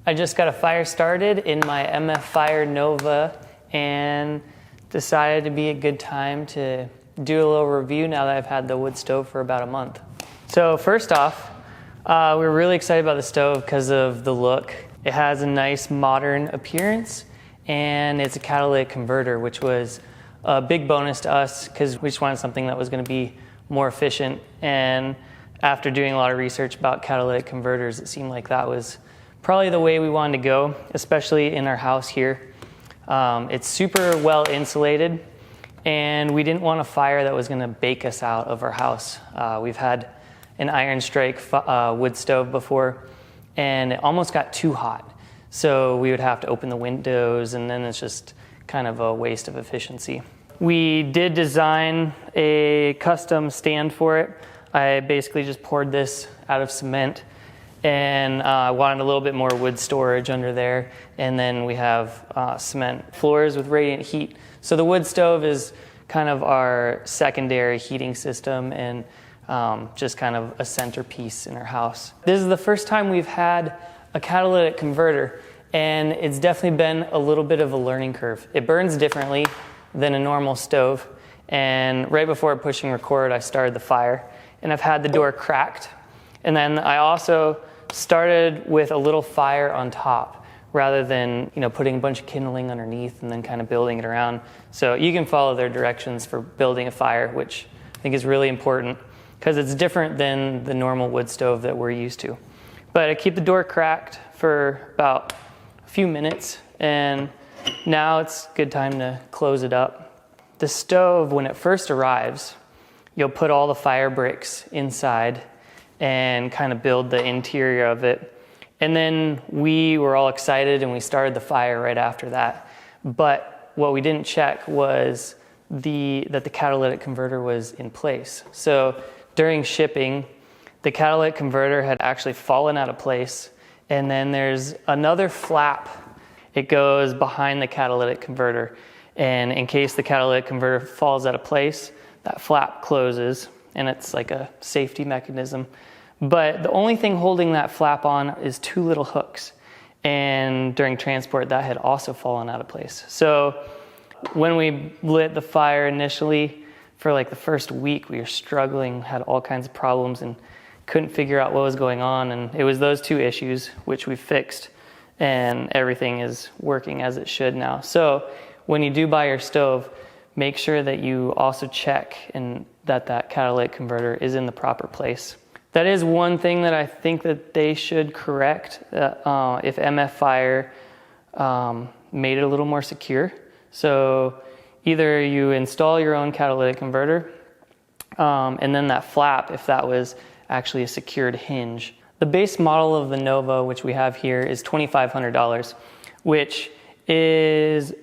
I just got a fire started in my MF Fire Nova and decided to be a good time to do a little review now that I've had the wood stove for about a month. So first off, we're really excited about the stove because of the look. It has a nice modern appearance and it's a catalytic converter, which was a big bonus to us because we just wanted something that was going to be more efficient. And after doing a lot of research about catalytic converters, it seemed like that was probably the way we wanted to go, especially in our house here. It's super well insulated, and we didn't want a fire that was going to bake us out of our house. We've had an iron strike wood stove before, and it almost got too hot. So we would have to open the windows, and then it's just kind of a waste of efficiency. We did design a custom stand for it. I basically just poured this out of cement, and I wanted a little bit more wood storage under there. And then we have cement floors with radiant heat. So the wood stove is kind of our secondary heating system and just kind of a centerpiece in our house. This is the first time we've had a catalytic converter, and it's definitely been a little bit of a learning curve. It burns differently than a normal stove, and right before pushing record, I started the fire, and I've had the door cracked. And then I also started with a little fire on top rather than putting a bunch of kindling underneath and then kind of building it around. So you can follow their directions for building a fire, which I think is really important because it's different than the normal wood stove that we're used to. But I keep the door cracked for about a few minutes, and now it's a good time to close it up. The stove, when it first arrives, you'll put all the fire bricks inside and kind of build the interior of it. And then we were all excited and we started the fire right after that. But what we didn't check was that the catalytic converter was in place. So during shipping, the catalytic converter had actually fallen out of place. And then there's another flap. It goes behind the catalytic converter. And in case the catalytic converter falls out of place, that flap closes, and it's like a safety mechanism. But the only thing holding that flap on is two little hooks. And during transport, that had also fallen out of place. So when we lit the fire initially, for like the first week, we were struggling, had all kinds of problems, and couldn't figure out what was going on. And it was those two issues, which we fixed, and everything is working as it should now. So when you do buy your stove, make sure that you also check and that catalytic converter is in the proper place. That is one thing that I think that they should correct if MF Fire made it a little more secure. So either you install your own catalytic converter and then that flap, if that was actually a secured hinge. The base model of the Nova, which we have here, is $2,500, which is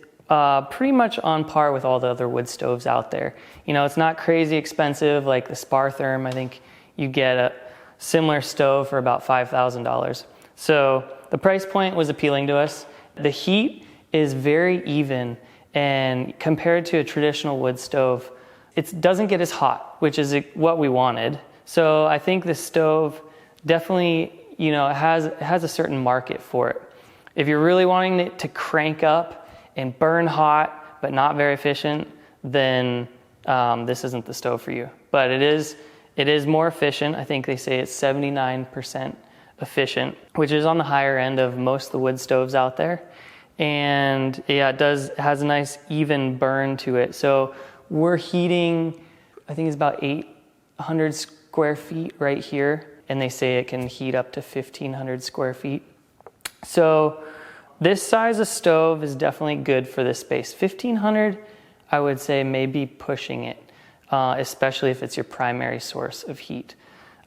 pretty much on par with all the other wood stoves out there. It's not crazy expensive like the Spartherm. I think you get a similar stove for about $5,000. So the price point was appealing to us. The heat is very even, and compared to a traditional wood stove, it doesn't get as hot, which is what we wanted. So I think this stove definitely, has a certain market for it. If you're really wanting it to crank up and burn hot, but not very efficient, then this isn't the stove for you. But it is more efficient. I think they say it's 79% efficient, which is on the higher end of most of the wood stoves out there. And yeah, it has a nice even burn to it. So we're heating, I think it's about 800 square feet right here. And they say it can heat up to 1,500 square feet. So this size of stove is definitely good for this space. 1,500, I would say maybe pushing it, especially if it's your primary source of heat.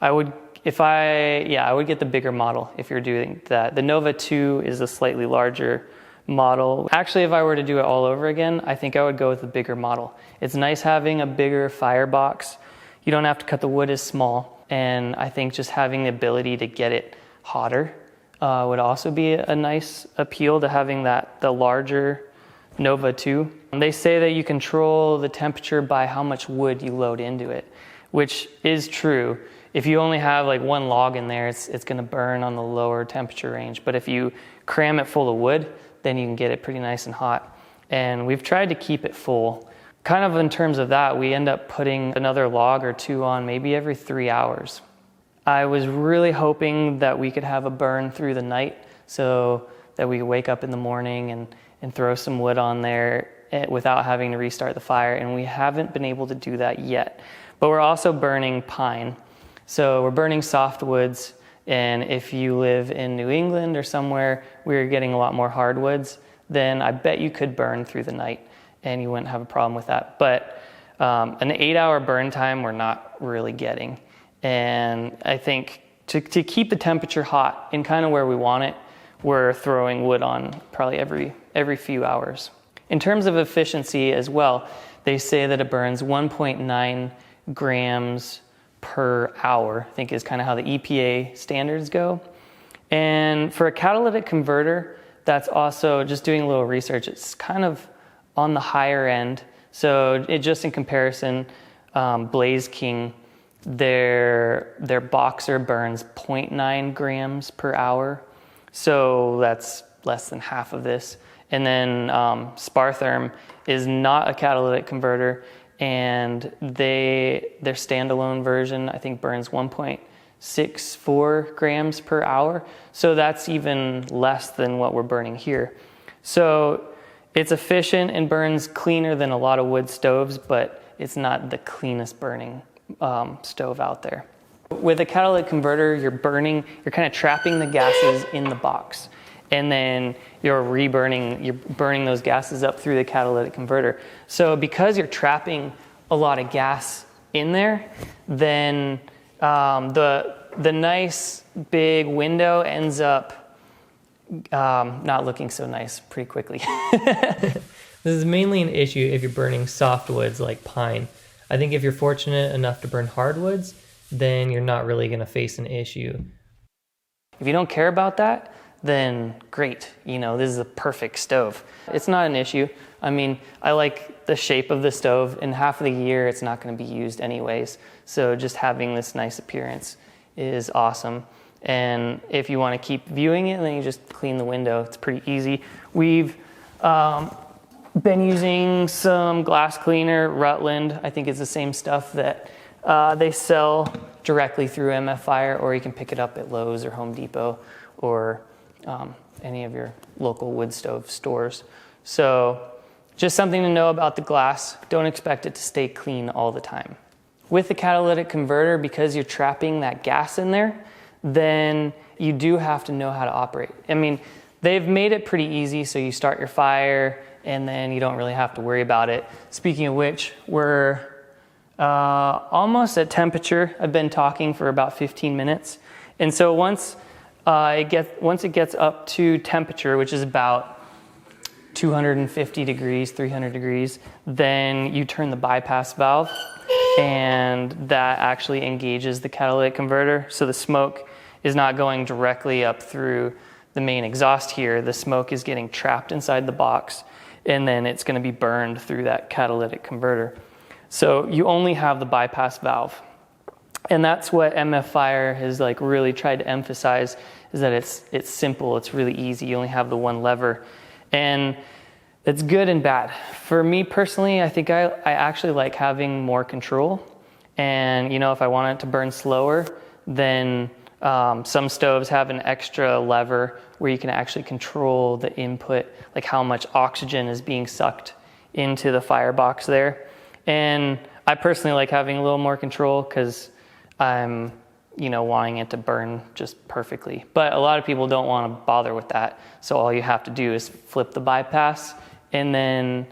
I would get the bigger model if you're doing that. The Nova 2 is a slightly larger model. Actually, if I were to do it all over again, I think I would go with the bigger model. It's nice having a bigger firebox. You don't have to cut the wood as small. And I think just having the ability to get it hotter would also be a nice appeal to having the larger Nova 2. They say that you control the temperature by how much wood you load into it, which is true. if you only have like one log in there, it's going to burn on the lower temperature range. But if you cram it full of wood, then you can get it pretty nice and hot. And we've tried to keep it full. Kind of in terms of that, we end up putting another log or two on maybe every 3 hours. I was really hoping that we could have a burn through the night so that we could wake up in the morning and throw some wood on there without having to restart the fire, and we haven't been able to do that yet. But we're also burning pine. So we're burning softwoods, and if you live in New England or somewhere where you're getting a lot more hardwoods, then I bet you could burn through the night and you wouldn't have a problem with that. But an 8-hour burn time we're not really getting. And I think to keep the temperature hot and kind of where we want it, we're throwing wood on probably every few hours. In terms of efficiency as well, they say that it burns 1.9 grams per hour, I think is kind of how the EPA standards go. And for a catalytic converter, that's also, just doing a little research, it's kind of on the higher end. So just in comparison, Blaze King, their boxer burns 0.9 grams per hour. So that's less than half of this. And then Spartherm is not a catalytic converter, and their standalone version, I think, burns 1.64 grams per hour. So that's even less than what we're burning here. So it's efficient and burns cleaner than a lot of wood stoves, but it's not the cleanest burning stove out there. With a catalytic converter, you're kind of trapping the gases in the box. And then you're burning those gases up through the catalytic converter. So because you're trapping a lot of gas in there, then the nice big window ends up not looking so nice pretty quickly. This is mainly an issue if you're burning softwoods like pine. I think if you're fortunate enough to burn hardwoods, then you're not really going to face an issue. If you don't care about that, then great, this is a perfect stove. It's not an issue. I mean, I like the shape of the stove, and half of the year it's not going to be used anyways. So just having this nice appearance is awesome. And if you want to keep viewing it, then you just clean the window. It's pretty easy. We've been using some glass cleaner, Rutland. I think it's the same stuff that they sell directly through MF Fire, or you can pick it up at Lowe's or Home Depot or any of your local wood stove stores. So just something to know about the glass. Don't expect it to stay clean all the time. With the catalytic converter, because you're trapping that gas in there, then you do have to know how to operate. I mean, they've made it pretty easy, so you start your fire and then you don't really have to worry about it. Speaking of which, we're almost at temperature. I've been talking for about 15 minutes. And so once it gets up to temperature, which is about 250 degrees, 300 degrees, then you turn the bypass valve, and that actually engages the catalytic converter. So the smoke is not going directly up through the main exhaust here. The smoke is getting trapped inside the box, and then it's going to be burned through that catalytic converter. So you only have the bypass valve. And that's what MF Fire has really tried to emphasize, is that it's simple, it's really easy. You only have the one lever. And it's good and bad. For me personally, I think I actually like having more control. And if I want it to burn slower, then some stoves have an extra lever where you can actually control the input, like how much oxygen is being sucked into the firebox there. And I personally like having a little more control because I'm wanting it to burn just perfectly. But a lot of people don't want to bother with that. So all you have to do is flip the bypass, and then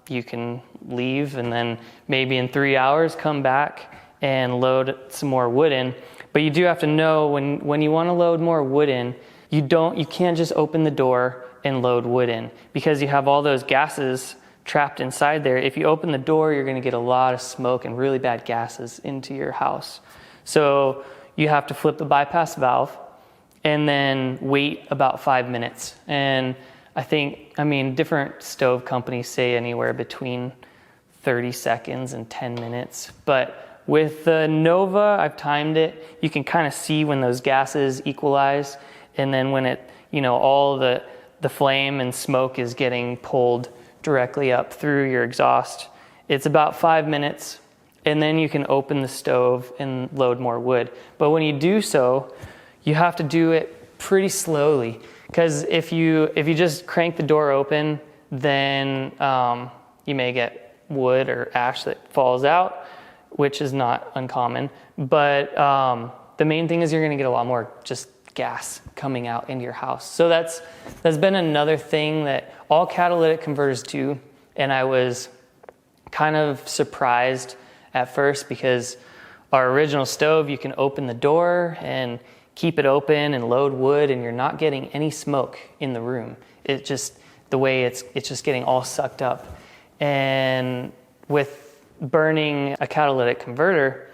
you can leave, and then maybe in 3 hours come back and load some more wood in. But you do have to know when you want to load more wood in, you can't just open the door and load wood in, because you have all those gases trapped inside there. If you open the door, you're going to get a lot of smoke and really bad gases into your house. So you have to flip the bypass valve and then wait about 5 minutes. And different stove companies say anywhere between 30 seconds and 10 minutes. But With the Nova, I've timed it. You can kind of see when those gases equalize, and then when it, all the flame and smoke is getting pulled directly up through your exhaust. It's about 5 minutes, and then you can open the stove and load more wood. But when you do so, you have to do it pretty slowly, because if you just crank the door open, then you may get wood or ash that falls out, which is not uncommon. But the main thing is you're going to get a lot more just gas coming out into your house. So that's been another thing that all catalytic converters do, and I was kind of surprised at first, because our original stove, you can open the door and keep it open and load wood, and you're not getting any smoke in the room. It just, the way it's just getting all sucked up. And with burning a catalytic converter,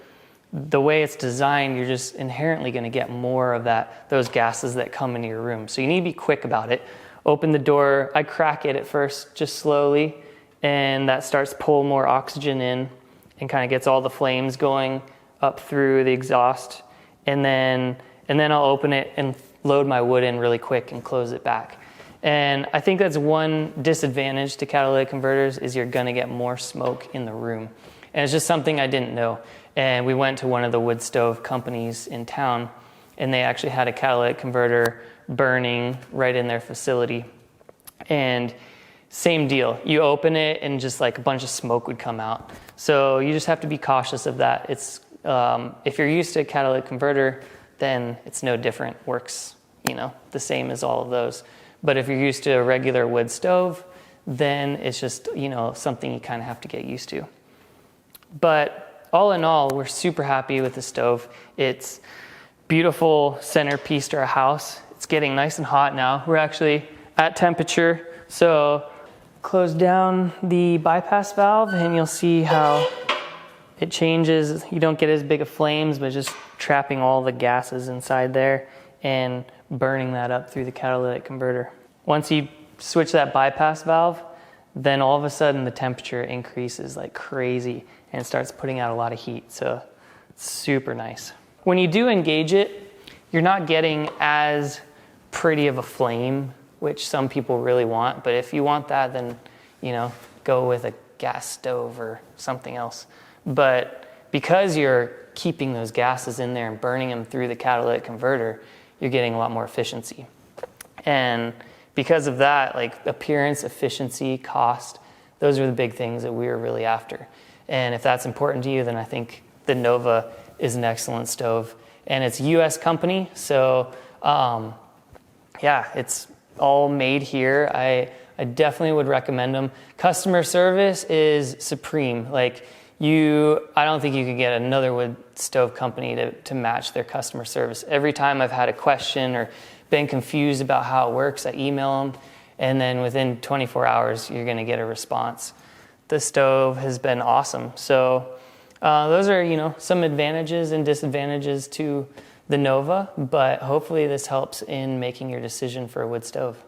the way it's designed, you're just inherently going to get more of those gases that come into your room. So you need to be quick about it. Open the door. I crack it at first, just slowly, and that starts to pull more oxygen in and kind of gets all the flames going up through the exhaust. And then I'll open it and load my wood in really quick and close it back. And I think that's one disadvantage to catalytic converters, is you're going to get more smoke in the room. And it's just something I didn't know. And we went to one of the wood stove companies in town, and they actually had a catalytic converter burning right in their facility. And same deal. You open it and just like a bunch of smoke would come out. So you just have to be cautious of that. It's if you're used to a catalytic converter, then it's no different. Works, the same as all of those. But if you're used to a regular wood stove, then it's just, something you kind of have to get used to. But all in all, we're super happy with the stove. It's beautiful centerpiece to our house. It's getting nice and hot now. We're actually at temperature. So close down the bypass valve and you'll see how it changes. You don't get as big of flames, but just trapping all the gases inside there and burning that up through the catalytic converter. Once you switch that bypass valve, then all of a sudden the temperature increases like crazy and it starts putting out a lot of heat. So it's super nice. When you do engage it, you're not getting as pretty of a flame, which some people really want. But if you want that, then, go with a gas stove or something else. But because you're keeping those gases in there and burning them through the catalytic converter, you're getting a lot more efficiency. And because of that, like appearance, efficiency, cost, those are the big things that we were really after. And if that's important to you, then I think the Nova is an excellent stove. And it's a US company, so it's all made here. I definitely would recommend them. Customer service is supreme. I don't think you could get another wood stove company to match their customer service. Every time I've had a question or been confused about how it works, I email them, and then within 24 hours, you're going to get a response. The stove has been awesome. So those are, some advantages and disadvantages to the Nova, but hopefully this helps in making your decision for a wood stove.